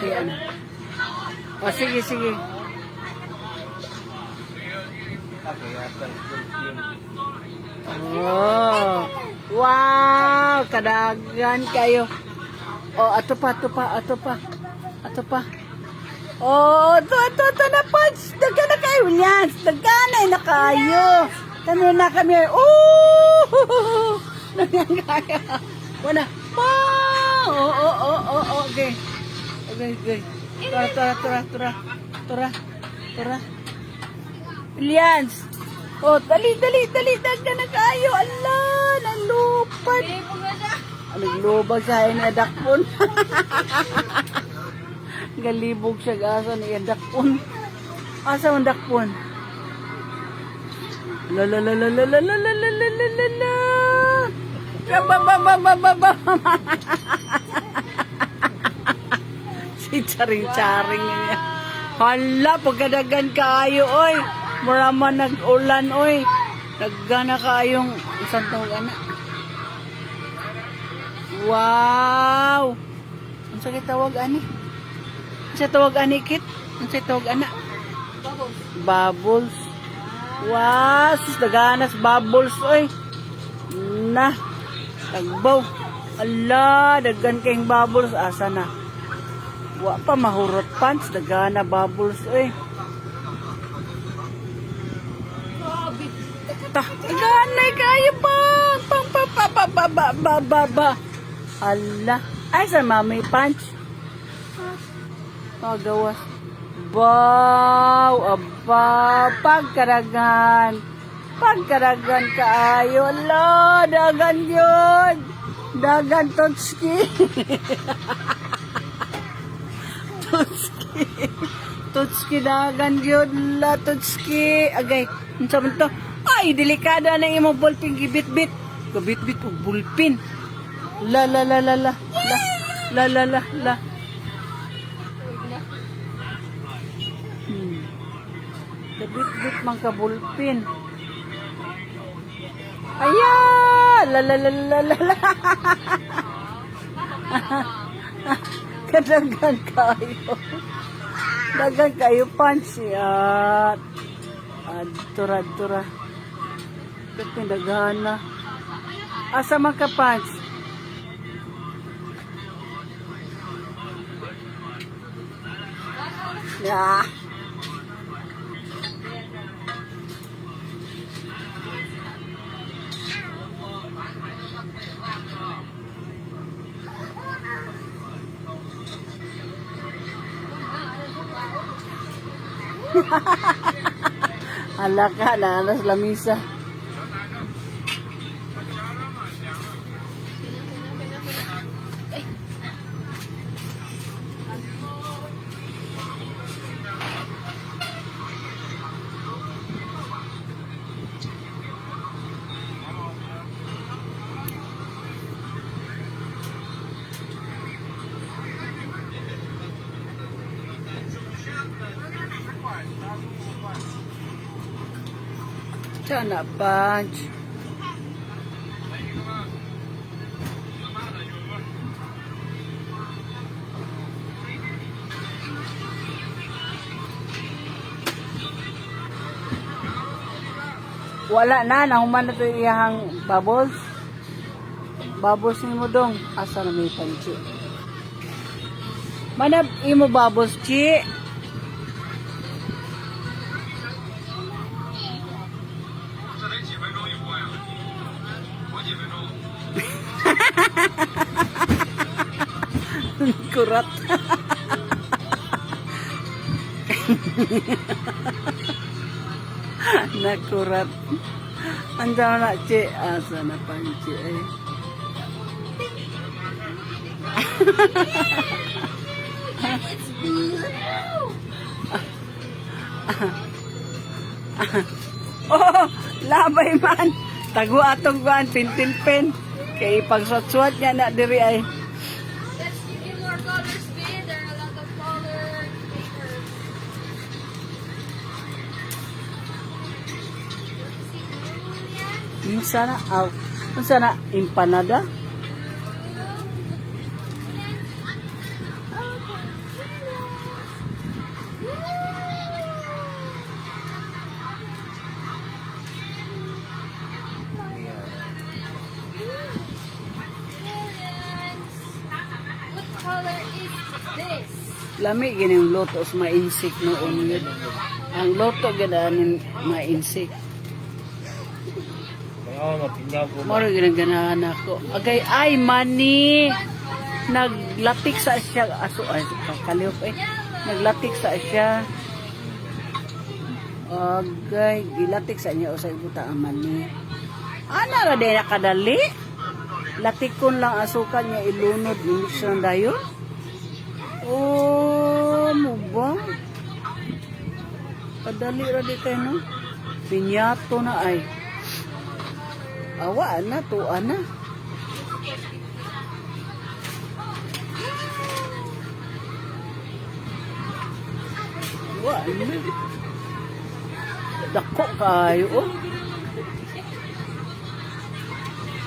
Ayan. O, sige, sige. Oh. Wow, kadagan kayo. Oh, ato pa, ato pa, ato pa. Ato pa. Oh, ito na punch. Daga na kayo niyan. Daga na kayo. Tano na kami. Oh! Nangyang kaya. Wala. Okay. Okay. Tura. Lians. Oh, dali. Daga na kayo. Allah, nalupad. Naglubag sa ni Adakpon. Galibog siya gasa ni Adakpon. Asa ang Adakpon? La. Si charing-charing niya. Hala, pagkadagan kaayo, oy. Muraman nag-ulan, oy. Naggana kaayong isang tawag anak. Wow! Ang sakit tawag ani? Ang sakit tawag ani, Kit? Ang sakit tawag anak? Bubbles. Wow! Sus, naganas bubbles, oy. Na. Tagbaw. Ala, dagan kayong bubbles. Asa na? Wa pa mahurot pants. Dagana bubbles, oy. Daganay kayo pa. Ba. Ala. Ay, sa mami punch. Gawas. Wow, aba, pagkaragan kaayo. Ala, dagan yun. Dagan Totski. Totski dagan yun. La, Totski. Agay, unsa man to? Ay, delikada na imong ballpen gibit-bit. Gabit-bit og ballpen. La. Gabit-bit man ka ballpen. Ayan! La. Kadagan kayo. Dagan kayo pansiyat. Tura. Pindagan na. Asa man ka pants? Yeah. Ala ka, nanas lamisa. Sana punch. Wala na, nahuman na ito iyahang bubbles. Bubbles ni mo dong. Asa na may panchi. Manab, imo bubbles, chi. Kurat. Nakurat. Andiyan na, che. Asa na panchi eh. Oh, labay man. Tago atong guan, pintilpen. Kay pagsuat-suat niya na diri ay. Let's give you more colors, babe. There are a lot of color papers. Sana, sana empanada. is this? Lami gining luto sa mga insect noon yun. Ang luto gananin mga insect. Moro ginaganahan ako. Agay ay mani. Naglatik sa siya aso ay kaliyop eh. Naglatik sa siya. Agay gilatik sa niya usay buta ang mani. Ana ra din nakadali. Latikon lang asukan niya ilunod ni siya dayon. Oh, mo ba? Kadali ra di kayo no? Pinyato na ay. Awa na, tuwa na. Awa na. Dako kayo, oh.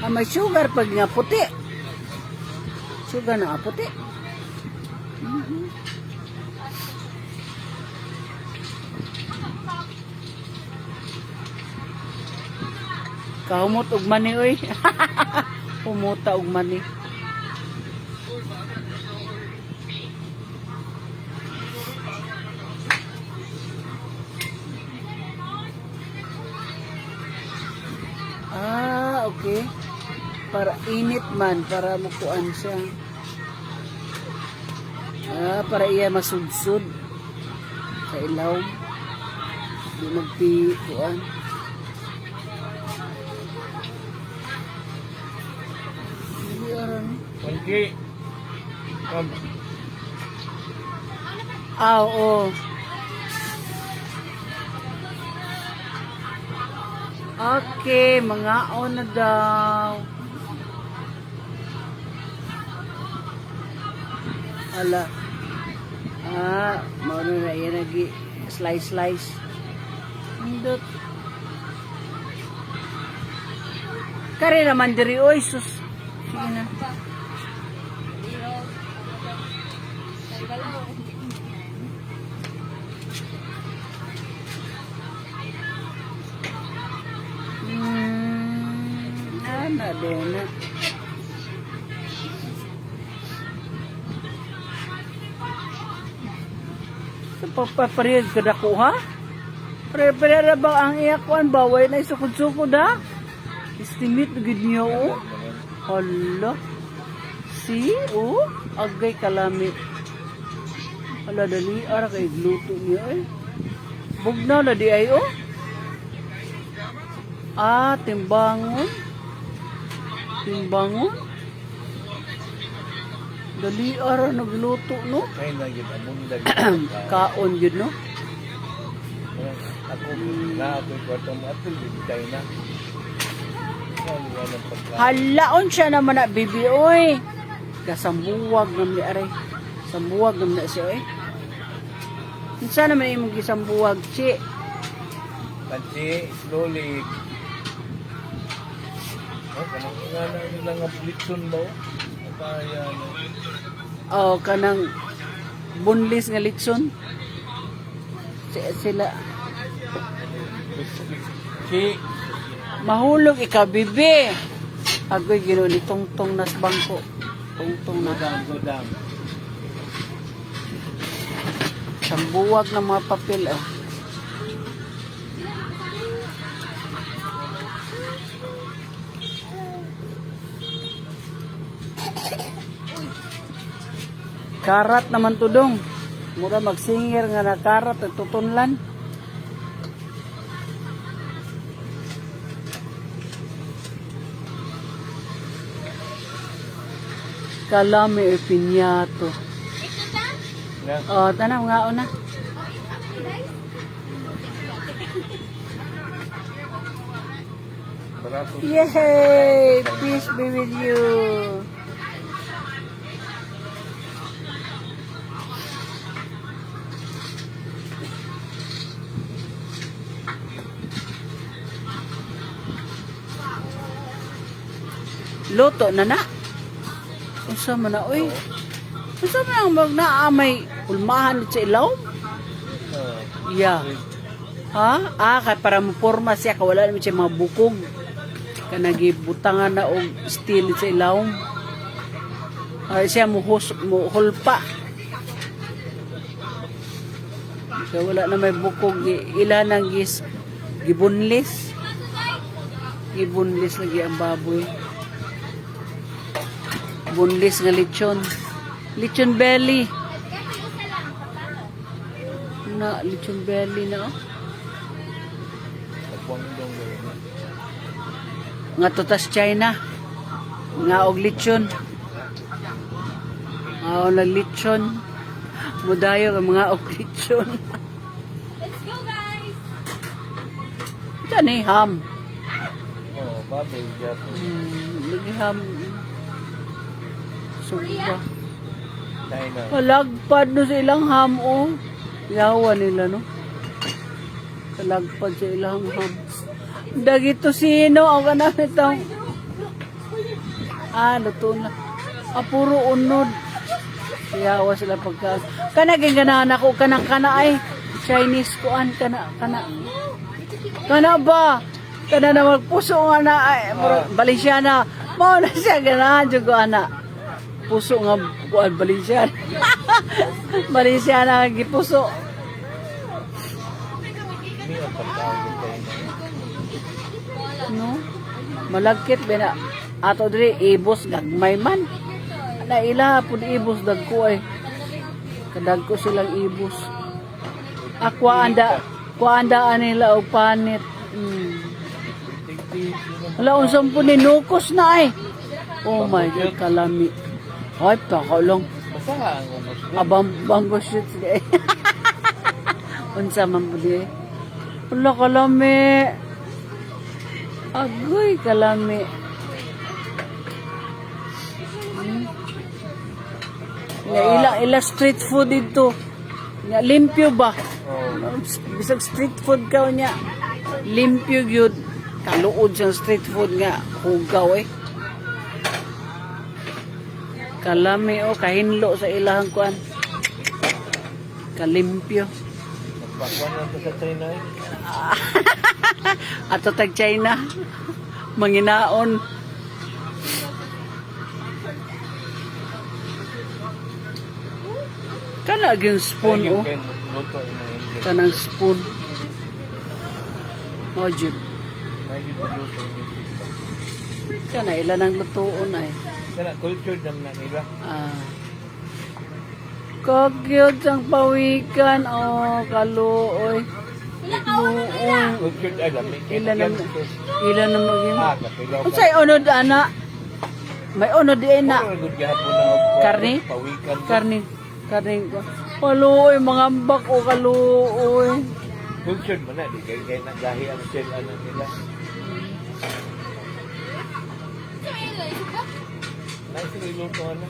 May sugar pag nga puti. Sugar na puti. Kahumot og mani oy. Humuta og mani. Okay. Para init man, para makuan siya. Para iya masudsud sa ilaw. Di magpikuan. Okay. Oo. Okay, mga na daw. Ala. Mauna na yan lagi. Slice. Indot. Kari naman diri, oy, sus. Sige na. Ana din na. Sa papaparehas ka dako ha? Pare-pare ba ang iyakuan baway na isukod-sukod ha? Estimate gid niya oh. Hala. Si oh, agay kalami. Hala dali ara kay gluto niya eh. Bugnaw na di ay oh. Timbangon. Dali ara nagluto no. Kaya na yun, amundag. Kaon yun no. Ako, na ako'y kwartong atul, tayo na. Halaon siya naman na bibi oy. Kasambuwag naman ni aray. Sambuwag naman na siya oy. Unsa naman imong gisambuwag chi? Pansi, slowly. Kanang nga na nila nga litson mo. Kaya na. Kanang bunlis nga litson. Sila Si, mahulog ikaw bibi. Agoy ginuli tungtong nas bangko. Tungtong na godang. sambuwag ng mga papel oh. Karat naman tudong. Mura magsingir nga na karat at tutunlan. Kalami e pinyato. Yeah. Tanam nga una. Yay! Peace be with you. Luto na na. Unsa man na oy? Unsa man ang magnaamay ulmahan sa ilaw? Yeah. Ha? Kay para maporma siya ka wala naman siya mga bukog. Ka nagibutangan na og steel sa ilaw. Ay siya muhulpa. So wala na may bukog ilan ang gibunlis. Gibunlis lagi ang baboy. Bunlis nga lechon. Lechon belly. Na lechon belly na oh. Nagwangdong gawin na. Nga tutas China. Nga og lechon. Na lechon. Mudayo ang mga og lechon. Let's go, guys! Kani ham. Oo, baboy Japan. Lagi ham. Suba. China. Kalagpad no sa ilang ham oh. Yawa nila no. Kalagpad sa ilang ham. Dagito sino ang kanang itong luto na. Puro unod. Yawa sila pagka. Kanaging ganahan ako kana ay Chinese kuan kana. Kana ba? Kana na magpuso nga na ay Balenciana. Mao na siya ganahan jud ko ana. Puso nga kuan Balenciana. Balenciana gipuso. May ang pagkaon ng China. No? Malagkit ba na ato diri ibos gagmay man. Na ila pud ibos dagko ay. Kadagko silang ibos. Kuan anda nila og panit. Wala unsang po ni nukos na ay. Oh my God, kalami. Ay, pakalong. Basta ang umus ko. Abang banggo shit sige. Unsa man po di. Wala kalami. Agoy kalami. Ila street food dito. Nga limpyo ba? Oo. Bisag street food ka niya. Limpyo gyud. Kaluod siyang street food nga. Hugaw eh. Kalami o kahinlo sa ilahang kuan. Kalimpyo. Nagpakuan lang to sa China eh. Ato tag China. Manginaon. Kana gyud spoon Ay, oh. yung luto yung mga English. Kanang spoon. Oh, jud. May yung luto yung English. Kana ilan ang lutuon ay. Kaya culture naman na nila. Kagyod ang pawikan. Oh, kaluoy. Luoy. Culture ay lamig. Ilan na maging. Kapilaw ka. Unsay unod ana? May unod di na. Puro good gahapon na og Karne? pawikan. Karne. Kaluoy mga ambak o kaluoy. Culture man na. Di kaya nagahi ang shell ano nila. Nice na iluto ano.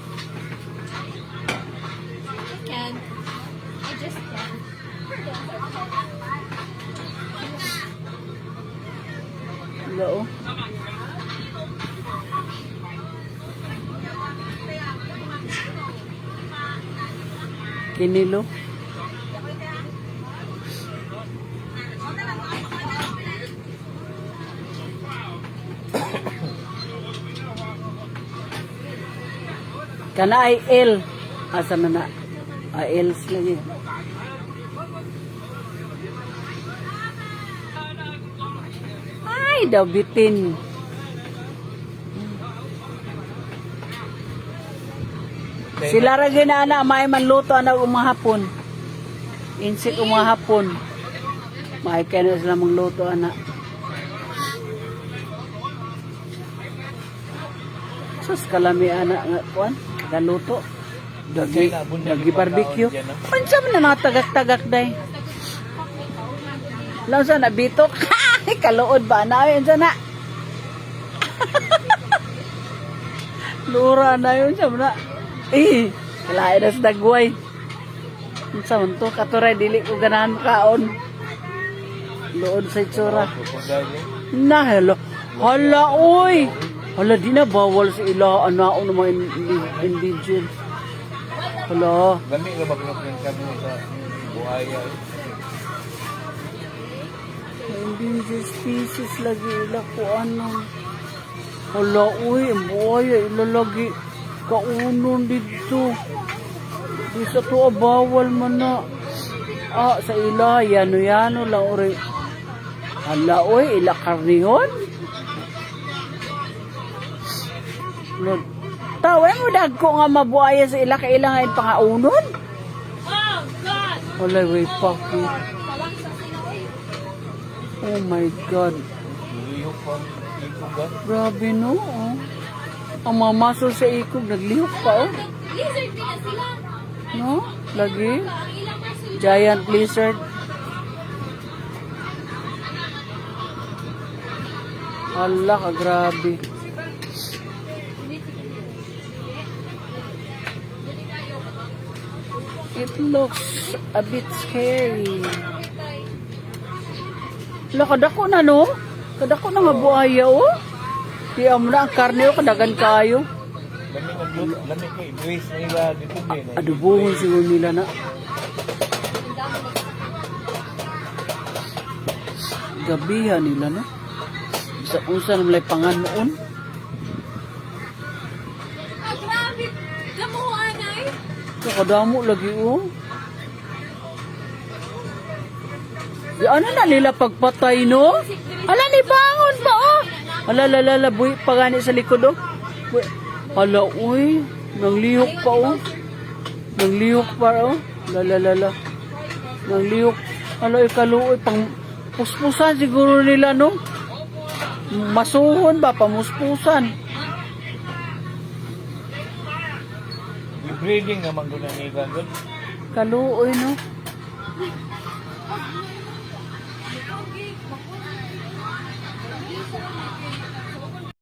I can. I just can. Hello. Kinilo. Kana ay L. Asa man na? Ls lagi. Ay, daw bitin. Sila ra gyud na ana may manluto ana umahapon. Insik umahapon. May kaya sila mangluto ana. Sus kalami ana nga kuan, galuto. Dagi barbecue. Pansa man na natagak-tagak day. Laon sa na bitok. Kaluod ba na yun sa na. Lura na yun sa na. Kalain na sa dagway. Sa man to, katuray, dili ko ganahan kaon. Lood sa itsura. Na, hello. Hala, oy! Hala, di na bawal sa ila, anaon ng mga indigent. Hala. Gami na mag-lokin kami sa buhaya. Endangered species lagi ila ko ano. Hala, uy, ang buhaya, ila lagi. kaunon dito. Isa to bawal man na. Sa ila, yano lang uri. Hala, oy, ila karnihon. Lord, tawa mo dagko nga mabuaya sa ila, kailangan pangaunon. Oh, God! Wala, way paki. Tawag sa sinoy. Oh my God. Lihok pa. Ikog ba? Grabe no, oh. Ang mamasol sa ikog, naglihok pa, oh. Lizard nila sila. No? Lagi? Ang ilang muscle. Giant lizard. Hala ka, grabe. It looks a bit scary. Hala, kadako na, no? Kadako na nga buhaya, oh. Di amo na ang karne, oh, kadagan kayo. Lami ko, i-brace na nila dito din. Adubuhon siguro nila na. Gabihan nila, no? Sa unsa naman lay pangan noon. Ah, grabe! Lamuhan ay! Kadamo lagi, oh. Di ano na nila pagpatay, no? Ala, ni bangon pa, oh. Ala, buhi pa gani sa likod, oh. Ala, uy. Nanglihok pa, oh. Nanglihok pa, oh. Lala. Nanglihok. Ala, ikaluoy. Pang puspusan siguro nila, no? Masuhon ba? Pamuspusan. I-breeding naman doon ang nila doon. Kaluoy, no?